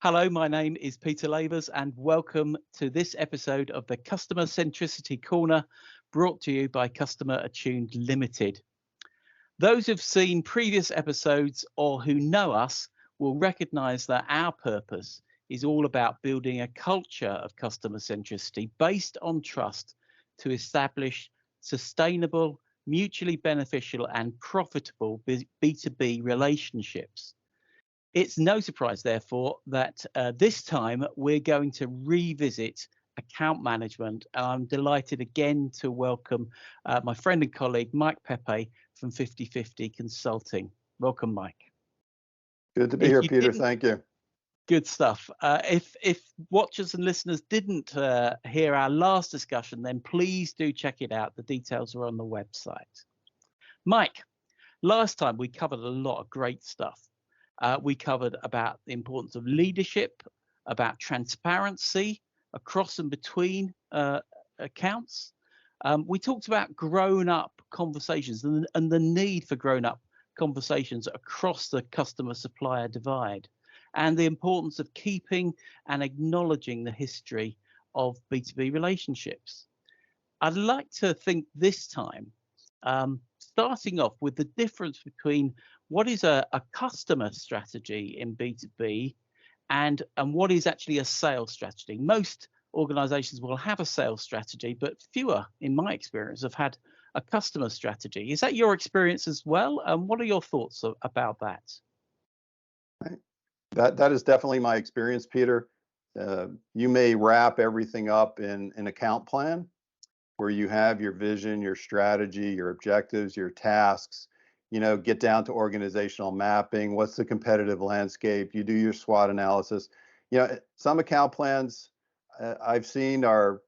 Hello, my name is Peter Lavers, and welcome to this episode of the Customer Centricity Corner, brought to you by Customer Attuned Ltd. Those who've seen previous episodes or who know us will recognise that our purpose is all about building a culture of customer centricity based on trust to establish sustainable, mutually beneficial and profitable B2B relationships. It's no surprise, therefore, that this time we're going to revisit account management. And I'm delighted again to welcome my friend and colleague, Mike Pepe from 50/50 Consulting. Welcome, Mike. Good to be here, Peter. Thank you. Good stuff. If watchers and listeners didn't hear our last discussion, then please do check it out. The details are on the website. Mike, last time we covered a lot of great stuff. We covered about the importance of leadership, about transparency across and between accounts. We talked about grown-up conversations and the need for grown-up conversations across the customer-supplier divide, and the importance of keeping and acknowledging the history of B2B relationships. I'd like to think this time, starting off with the difference between what is a customer strategy in B2B and what is actually a sales strategy. Most organizations will have a sales strategy, but fewer, in my experience, have had a customer strategy. Is that your experience as well? And what are your thoughts about that? That is definitely my experience, Peter. You may wrap everything up in an account plan where you have your vision, your strategy, your objectives, your tasks, get down to organizational mapping. What's the competitive landscape? You do your SWOT analysis. Some account plans I've seen are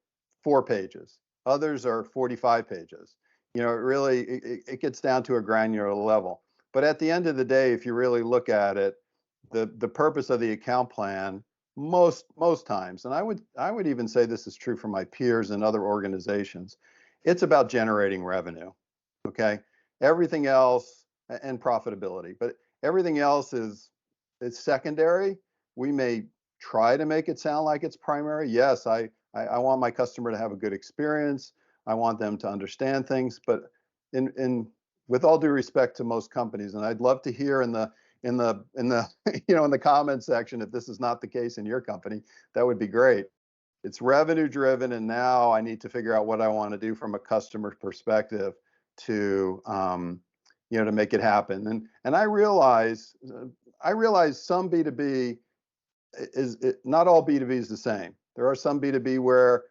4 pages. Others are 45 pages. It gets down to a granular level. But at the end of the day, if you really look at it, the purpose of the account plan most times, and I would even say this is true for my peers and other organizations, it's about generating revenue. Okay. Everything else, and profitability, but everything else is secondary. We may try to make it sound like it's primary. Yes, I want my customer to have a good experience. I want them to understand things, but with all due respect to most companies, and I'd love to hear in the in the comment section if this is not the case in your company, that would be great. It's revenue driven, and now I need to figure out what I want to do from a customer perspective to to make it happen. And I realize some B2B not all B2B is the same. There are some B2B where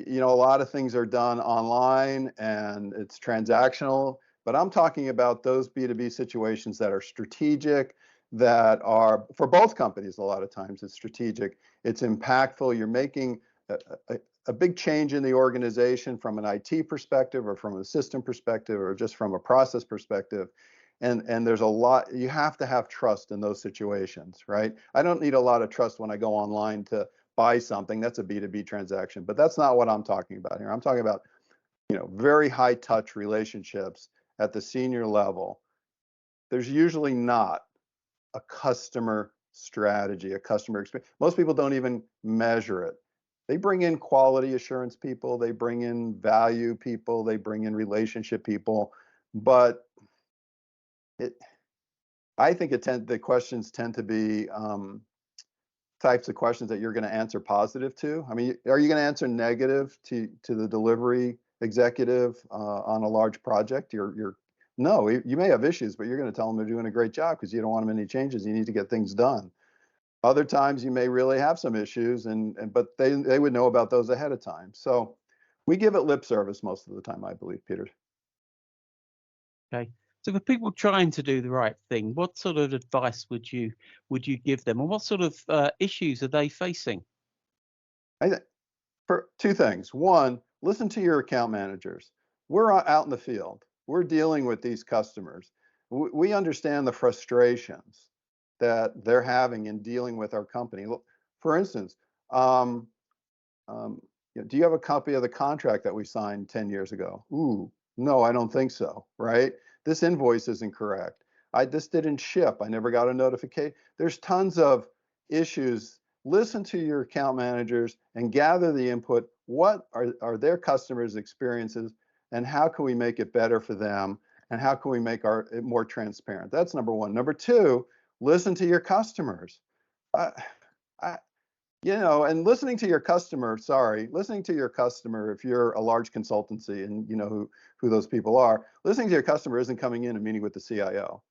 a lot of things are done online and it's transactional, but I'm talking about those B2B situations that are strategic, that are, for both companies, a lot of times it's strategic, it's impactful, you're making a big change in the organization from an IT perspective or from a system perspective or just from a process perspective. And there's a lot, you have to have trust in those situations, right? I don't need a lot of trust when I go online to buy something. That's a B2B transaction, but that's not what I'm talking about here. I'm talking about, very high touch relationships at the senior level. There's usually not a customer strategy, a customer experience. Most people don't even measure it. They bring in quality assurance people, they bring in value people, they bring in relationship people, but I think the questions tend to be types of questions that you're going to answer positive to. I mean, are you going to answer negative to the delivery executive on a large project? No, you may have issues, but you're going to tell them they're doing a great job because you don't want them any changes. You need to get things done. Other times you may really have some issues, but they would know about those ahead of time. So we give it lip service most of the time, I believe, Peter. Okay. So for people trying to do the right thing, what sort of advice would you give them, and what sort of issues are they facing? For 2 things. One, listen to your account managers. We're out in the field. We're dealing with these customers. We understand the frustrations that they're having in dealing with our company. For instance, do you have a copy of the contract that we signed 10 years ago? Ooh, no, I don't think so, right? This invoice isn't correct. This didn't ship. I never got a notification. There's tons of issues listen to your account managers and gather the input. What are their customers' experiences, and how can we make it better for them, and how can we make it more transparent? That's number one. Number two, listen to your customers. I, and listening to your customer, if you're a large consultancy and you know who those people are, listening to your customer isn't coming in and meeting with the CIO.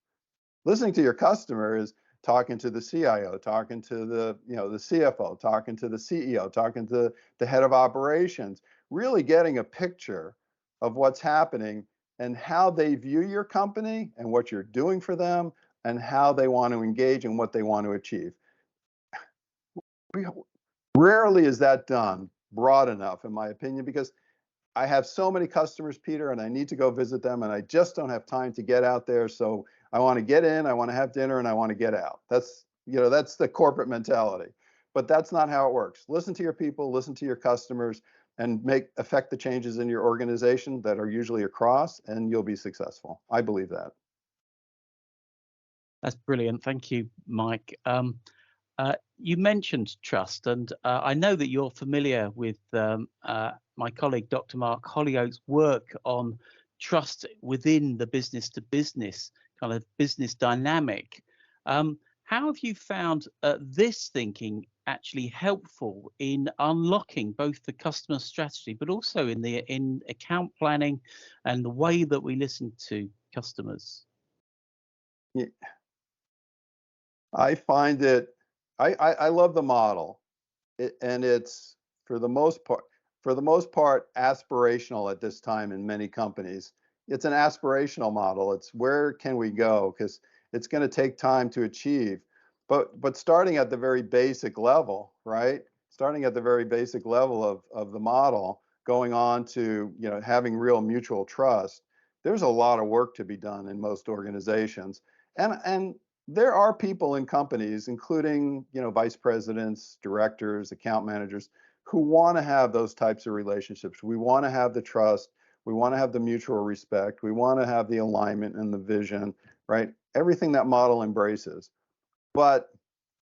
Listening to your customer is talking to the CIO, talking to the CFO, talking to the CEO, talking to the head of operations, really getting a picture of what's happening and how they view your company and what you're doing for them and how they want to engage and what they want to achieve. Rarely is that done broad enough, in my opinion, because I have so many customers, Peter, and I need to go visit them, and I just don't have time to get out there. So I want to get in, I want to have dinner, and I want to get out. That's the corporate mentality. But that's not how it works. Listen to your people, listen to your customers, and affect the changes in your organization that are usually across, and you'll be successful. I believe that. That's brilliant. Thank you, Mike. You mentioned trust, and I know that you're familiar with my colleague, Dr. Mark Hollyoake's work on trust within the business-to-business kind of business dynamic. How have you found this thinking actually helpful in unlocking both the customer strategy, but also in account planning and the way that we listen to customers? Yeah. I find it, I love the model, and it's for the most part aspirational at this time in many companies. It's an aspirational model. It's where can we go, because it's going to take time to achieve. But starting at the very basic level, right? Starting at the very basic level of the model, going on to having real mutual trust. There's a lot of work to be done in most organizations, and there are people in companies, including vice presidents, directors, account managers, who want to have those types of relationships. We want to have the trust. We want to have the mutual respect. We want to have the alignment and the vision, right? Everything that model embraces. But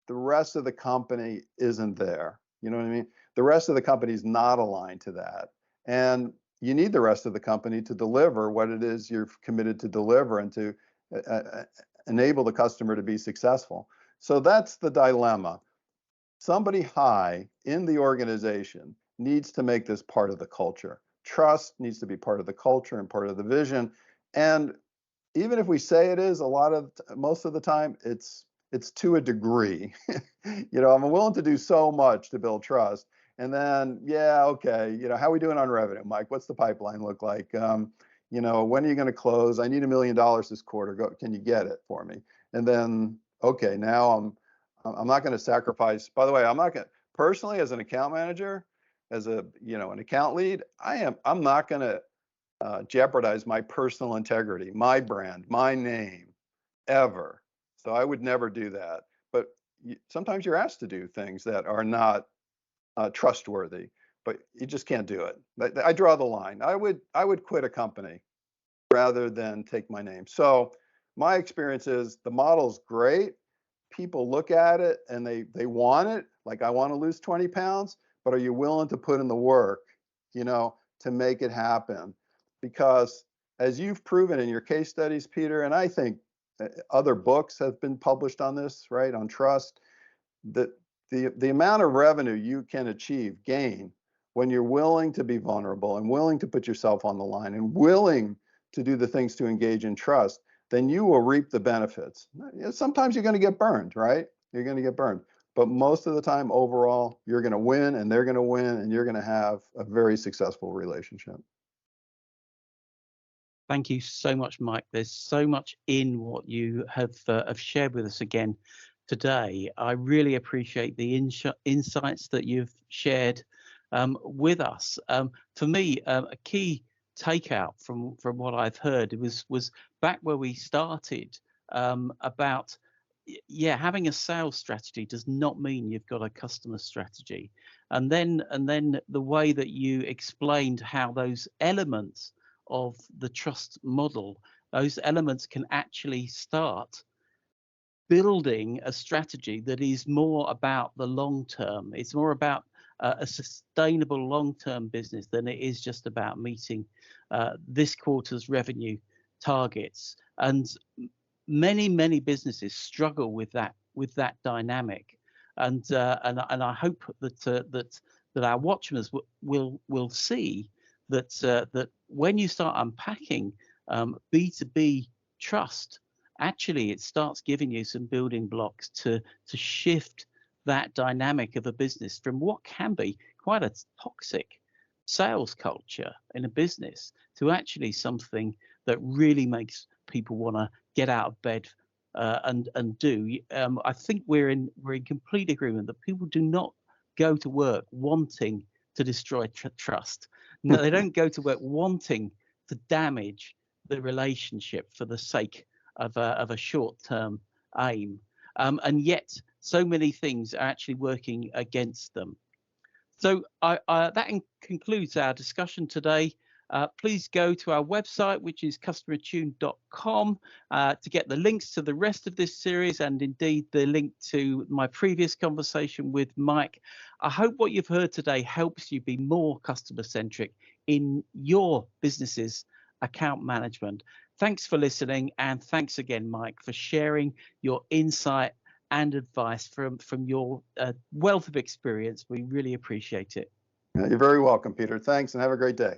the rest of the company isn't there. You know what I mean? The rest of the company is not aligned to that. And you need the rest of the company to deliver what it is you're committed to deliver and to enable the customer to be successful. So that's the dilemma. Somebody high in the organization needs to make this part of the culture. Trust needs to be part of the culture and part of the vision. And even if we say it is, most of the time, it's to a degree. I'm willing to do so much to build trust. And then, yeah, okay, how are we doing on revenue, Mike? What's the pipeline look like? When are you going to close? I need $1 million this quarter. Can you get it for me? And then, okay, now I'm not going to sacrifice. By the way, I'm not going to personally, as an account manager, as an account lead, I'm not going to jeopardize my personal integrity, my brand, my name, ever. So I would never do that. But sometimes you're asked to do things that are not trustworthy, but you just can't do it. I draw the line. I would quit a company rather than take my name. So my experience is the model's great. People look at it and they want it. Like, I want to lose 20 pounds, but are you willing to put in the work, to make it happen? Because as you've proven in your case studies, Peter, and I think other books have been published on this, right, on trust, that the amount of revenue you can gain when you're willing to be vulnerable and willing to put yourself on the line and willing to do the things to engage in trust, then you will reap the benefits. Sometimes you're going to get burned, right? You're going to get burned. But most of the time, overall, you're going to win and they're going to win and you're going to have a very successful relationship. Thank you so much, Mike. There's so much in what you have shared with us again today. I really appreciate the insights that you've shared with us. For me, a key takeout from what I've heard was back where we started about having a sales strategy does not mean you've got a customer strategy, and then the way that you explained how those elements of the trust model, those elements can actually start building a strategy that is more about the long term. It's more about a sustainable long-term business than it is just about meeting this quarter's revenue targets. And many businesses struggle with that dynamic. And I hope that our watchmen will see that when you start unpacking B2B trust, actually it starts giving you some building blocks to shift that dynamic of a business from what can be quite a toxic sales culture in a business to actually something that really makes people want to get out of bed and do. I think we're in complete agreement that people do not go to work wanting to destroy trust. No, they don't go to work wanting to damage the relationship for the sake of a short-term aim, and yet so many things are actually working against them. So that concludes our discussion today. Please go to our website, which is customerattuned.com, to get the links to the rest of this series and indeed the link to my previous conversation with Mike. I hope what you've heard today helps you be more customer-centric in your business's account management. Thanks for listening, and thanks again, Mike, for sharing your insight and advice from your wealth of experience. We really appreciate it. You're very welcome, Peter. Thanks, and have a great day.